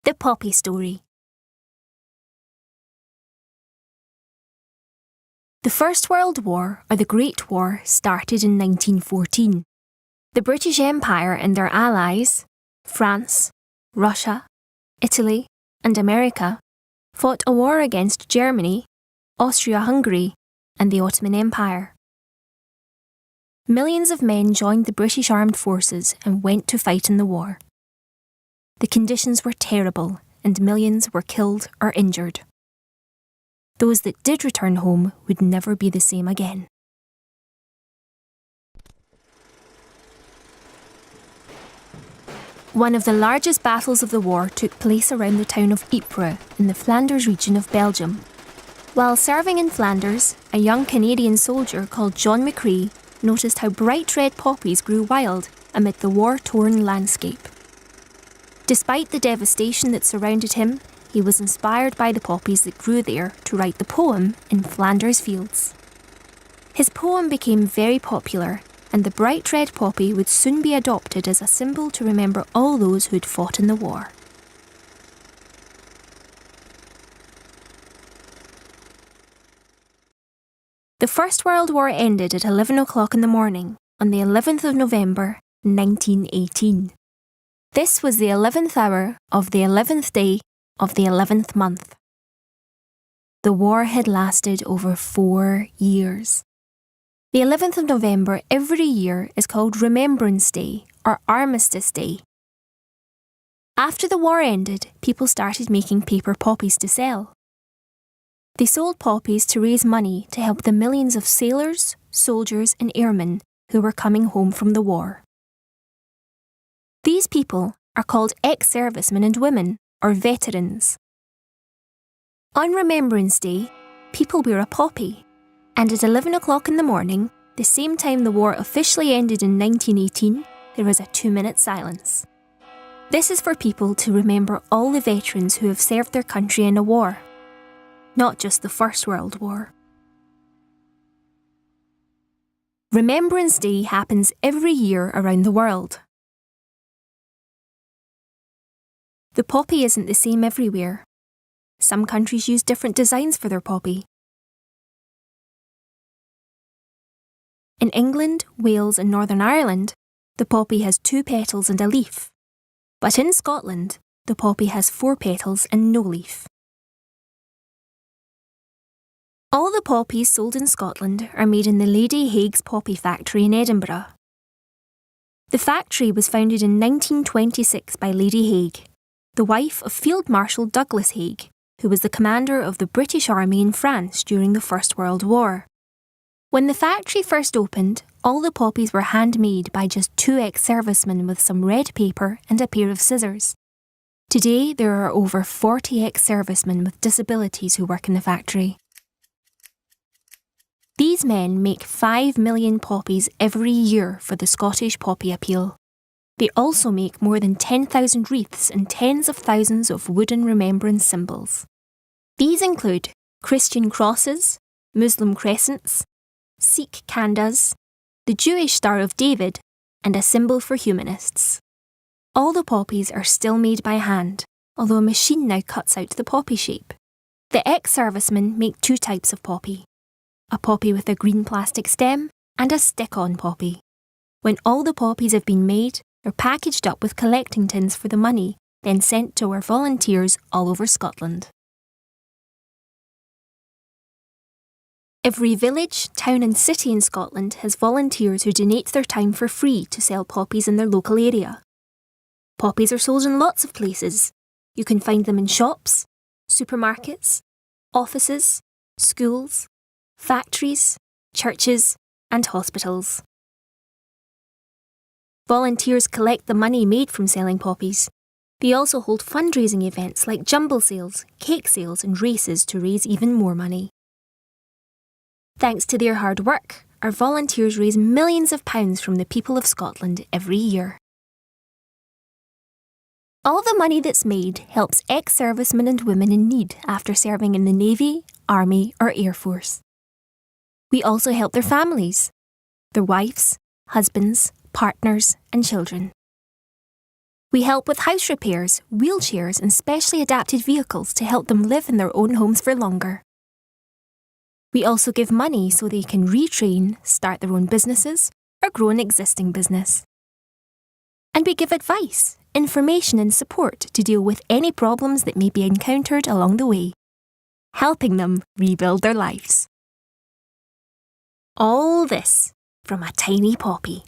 The Poppy Story. The First World War, or the Great War, started in 1914. The British Empire and their allies, France, Russia, Italy, and America, fought a war against Germany, Austria-Hungary, and the Ottoman Empire. Millions of men joined the British armed forces and went to fight in the war. The conditions were terrible, and millions were killed or injured. Those that did return home would never be the same again. One of the largest battles of the war took place around the town of Ypres in the Flanders region of Belgium. While serving in Flanders, a young Canadian soldier called John McCrae noticed how bright red poppies grew wild amid the war-torn landscape. Despite the devastation that surrounded him, he was inspired by the poppies that grew there to write the poem In Flanders Fields. His poem became very popular, and the bright red poppy would soon be adopted as a symbol to remember all those who had fought in the war. The First World War ended at 11 o'clock in the morning on the 11th of November, 1918. This was the 11th hour of the 11th day of the 11th month. The war had lasted over 4 years. The 11th of November every year is called Remembrance Day or Armistice Day. After the war ended, people started making paper poppies to sell. They sold poppies to raise money to help the millions of sailors, soldiers and airmen who were coming home from the war. These people are called ex-servicemen and women, or veterans. On Remembrance Day, people wear a poppy, and at 11 o'clock in the morning, the same time the war officially ended in 1918, there is a 2-minute silence. This is for people to remember all the veterans who have served their country in a war, not just the First World War. Remembrance Day happens every year around the world. The poppy isn't the same everywhere. Some countries use different designs for their poppy. In England, Wales and Northern Ireland, the poppy has 2 petals and a leaf. But in Scotland, the poppy has 4 petals and no leaf. All the poppies sold in Scotland are made in the Lady Haig's Poppy Factory in Edinburgh. The factory was founded in 1926 by Lady Haig, the wife of Field Marshal Douglas Haig, who was the commander of the British Army in France during the First World War. When the factory first opened, all the poppies were handmade by just 2 ex-servicemen with some red paper and a pair of scissors. Today, there are over 40 ex-servicemen with disabilities who work in the factory. These men make 5 million poppies every year for the Scottish Poppy Appeal. They also make more than 10,000 wreaths and tens of thousands of wooden remembrance symbols. These include Christian crosses, Muslim crescents, Sikh khandas, the Jewish Star of David, and a symbol for humanists. All the poppies are still made by hand, although a machine now cuts out the poppy shape. The ex-servicemen make 2 types of poppy: a poppy with a green plastic stem and a stick-on poppy. When all the poppies have been made, they're packaged up with collecting tins for the money, then sent to our volunteers all over Scotland. Every village, town and city in Scotland has volunteers who donate their time for free to sell poppies in their local area. Poppies are sold in lots of places. You can find them in shops, supermarkets, offices, schools, factories, churches and hospitals. Volunteers collect the money made from selling poppies. They also hold fundraising events like jumble sales, cake sales and races to raise even more money. Thanks to their hard work, our volunteers raise millions of pounds from the people of Scotland every year. All the money that's made helps ex-servicemen and women in need after serving in the Navy, Army or Air Force. We also help their families, their wives, husbands, partners and children. We help with house repairs, wheelchairs and specially adapted vehicles to help them live in their own homes for longer. We also give money so they can retrain, start their own businesses, or grow an existing business. And we give advice, information and support to deal with any problems that may be encountered along the way, helping them rebuild their lives. All this from a tiny poppy.